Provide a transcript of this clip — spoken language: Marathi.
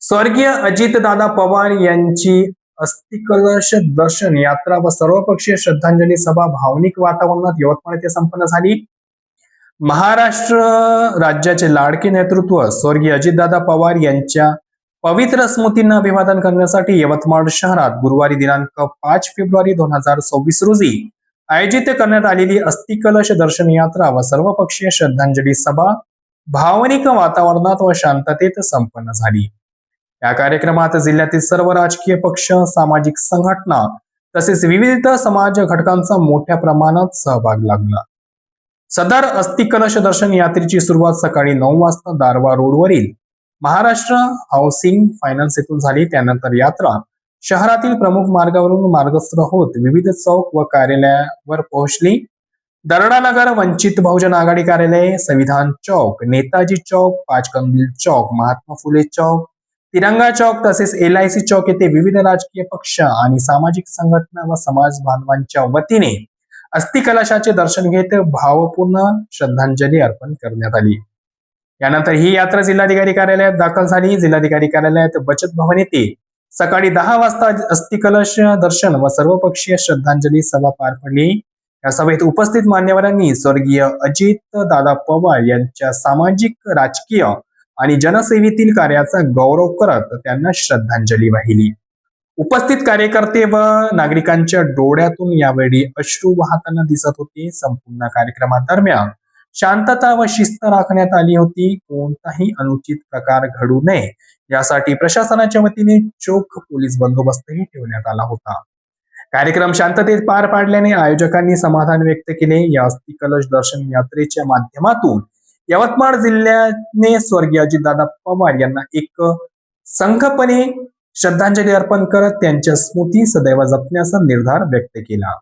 स्वर्गीय अजितदादा पवार यांची अस्थिकलश दर्शन यात्रा व सर्वपक्षीय श्रद्धांजली सभा भावनिक वातावरणात यवतमाळ येथे संपन्न झाली. महाराष्ट्र राज्याचे लाडके नेतृत्व स्वर्गीय अजितदादा पवार यांच्या पवित्र स्मृतींना अभिवादन करण्यासाठी यवतमाळ शहरात गुरुवारी दिनांक 5 फेब्रुवारी 2026 रोजी आयोजित करण्यात आलेली अस्थिकलश दर्शन यात्रा व सर्वपक्षीय श्रद्धांजली सभा भावनिक वातावरणात व शांततेत संपन्न झाली. या कार्यक्रमात जिल्ह्यातील सर्व राजकीय पक्ष, सामाजिक संघटना तसेच विविध समाज घटकांचा मोठ्या प्रमाणात सहभाग लागला. सदर अस्थिकलश दर्शन यात्रेची सुरुवात सकाळी 9 वाजता दारवा रोडवरील महाराष्ट्र हाऊसिंग फायनान्स येथून झाली. त्यानंतर यात्रा शहरातील प्रमुख मार्गावरून मार्गस्थ होत विविध चौक व कार्यालयावर पोहोचली. दर्डानगर, वंचित बहुजन आघाडी कार्यालय, संविधान चौक, नेताजी चौक, पाचकंदील चौक, महात्मा फुले चौक, तिरंगा चौक तसेच LIC चौक येथे विविध राजकीय पक्ष आणि सामाजिक संघटना व समाज बांधवांच्या वतीने अस्थिकलशाचे दर्शन घेत भावपूर्ण श्रद्धांजली अर्पण करण्यात आली. यानंतर ही यात्रा जिल्हाधिकारी कार्यालयात दाखल झाली. जिल्हाधिकारी कार्यालयात बचत भवन येथे सकाळी 10 वाजता अस्थिकलश दर्शन व सर्वपक्षीय श्रद्धांजली सभा पार पडली. या सभेत उपस्थित मान्यवरांनी स्वर्गीय अजितदादा पवार यांच्या सामाजिक, राजकीय आणि जनसेवेतील कार्याचा गौरव करत त्यांना श्रद्धांजली वाहिली. उपस्थित कार्यकर्ते व नागरिकांच्या डोळ्यातून यावेळी अश्रू वाहताना दिसत होते. संपूर्ण कार्यक्रमादरम्यान शांतता व शिस्त राखण्यात आली होती. कोणताही अनुचित प्रकार घडू नये यासाठी प्रशासनाच्या वतीने चोख पोलीस बंदोबस्तही ठेवण्यात आला होता. कार्यक्रम शांततेत पार पाडल्याने आयोजकांनी समाधान व्यक्त केले. या अस्थिकलश दर्शन यात्रेच्या माध्यमातून यवतमाळ जिल्ह्याने स्वर्गीय अजितदादा पवार यांना एक संघपणे श्रद्धांजली अर्पण करत त्यांच्या स्मृती सदैव जपण्याचा निर्धार व्यक्त केला.